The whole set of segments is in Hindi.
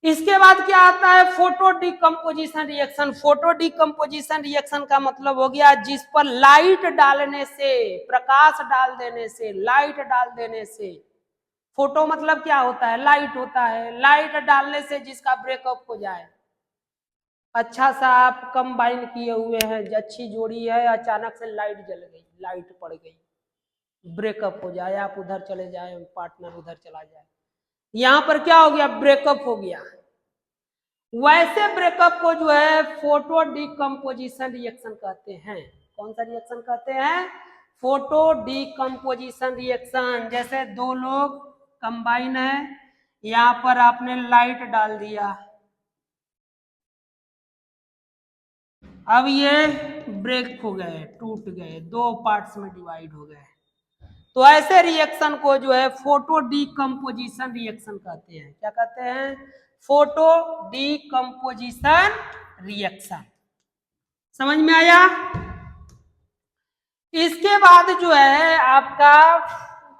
इसके बाद क्या आता है, photo decomposition reaction. Photo decomposition reaction का मतलब हो गया जिस पर लाइट डालने से, प्रकाश डाल देने से, लाइट डाल देने से, फोटो मतलब क्या होता है, लाइट होता है, लाइट डालने से जिसका ब्रेकअप हो जाए। अच्छा सा आप कंबाइन किए हुए हैं, अच्छी जोड़ी है, अचानक से लाइट जल गई, लाइट पड़ गई, ब्रेकअप हो जाए, आप उधर चले जाए, पार्टनर उधर चला जाए, यहां पर क्या हो गया, ब्रेकअप हो गया। वैसे ब्रेकअप को जो है फोटो डिकम्पोजिशन रिएक्शन कहते हैं। कौन सा रिएक्शन कहते हैं, फोटो डिकम्पोजिशन रिएक्शन। जैसे दो लोग कंबाइन है, यहां पर आपने लाइट डाल दिया, अब ये ब्रेक हो गए, टूट गए, दो पार्ट्स में डिवाइड हो गए, तो ऐसे रिएक्शन को जो है फोटो डिकम्पोजिशन रिएक्शन कहते हैं। क्या कहते हैं, फोटो डिकम्पोजिशन रिएक्शन। समझ में आया। इसके बाद जो है आपका,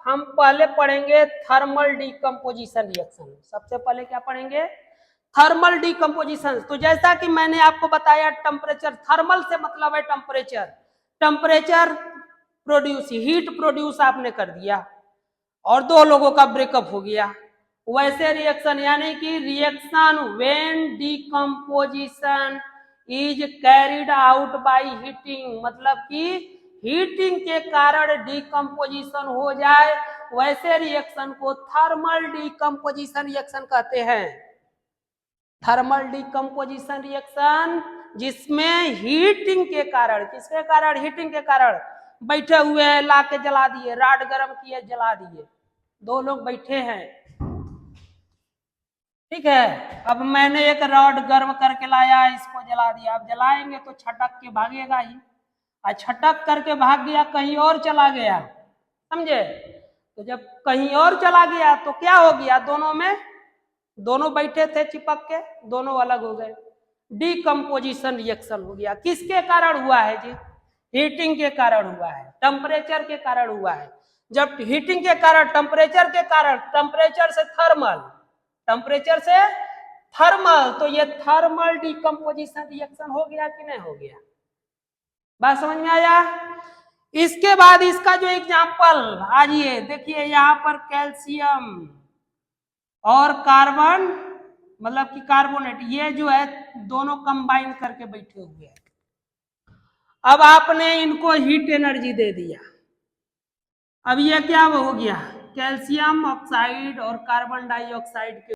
हम पहले पढ़ेंगे थर्मल डिकम्पोजिशन रिएक्शन। सबसे पहले क्या पढ़ेंगे, थर्मल डिकम्पोजिशन। तो जैसा कि मैंने आपको बताया, टेम्परेचर, थर्मल से मतलब है temperature, temperature produce, heat produce आपने कर दिया और दो लोगों का ब्रेकअप हो गया। वैसे रिएक्शन, यानी कि reaction when decomposition is carried out by heating, मतलब कि हीटिंग के कारण डिकम्पोजिशन हो जाए, वैसे रिएक्शन को थर्मल डिकम्पोजिशन रिएक्शन कहते हैं। थर्मल डिकम्पोजिशन रिएक्शन जिसमें हीटिंग के कारण, किसके कारण, हीटिंग के कारण, बैठे हुए हैं, ला के जला दिए, राड गर्म किए, जला दिए, दो लोग बैठे हैं, ठीक है, अब मैंने एक रॉड गर्म करके लाया, इसको जला दिया, अब जलाएंगे तो छटक के भागेगा ही, और छटक करके भाग गया, कहीं और चला गया, समझे। तो जब कहीं और चला गया तो क्या हो गया, दोनों में, दोनों बैठे थे चिपक के, दोनों अलग हो गए, डिकम्पोजिशन रिएक्शन हो गया। किसके कारण हुआ है जी, हीटिंग के कारण हुआ है, टेम्परेचर के कारण हुआ है। जब हीटिंग के कारण, टेम्परेचर के कारण, टेम्परेचर से थर्मल, टेम्परेचर से थर्मल, तो ये थर्मल डिकम्पोजिशन रिएक्शन हो गया कि नहीं हो गया, बात समझ में आया। इसके बाद इसका जो एग्जाम्पल, आइए देखिए, यहां पर कैल्शियम और कार्बन, मतलब कि कार्बोनेट, ये जो है दोनों कंबाइन करके बैठे हुए हैं। अब आपने इनको हीट एनर्जी दे दिया, अब ये क्या हो गया, कैल्शियम ऑक्साइड और कार्बन डाइऑक्साइड के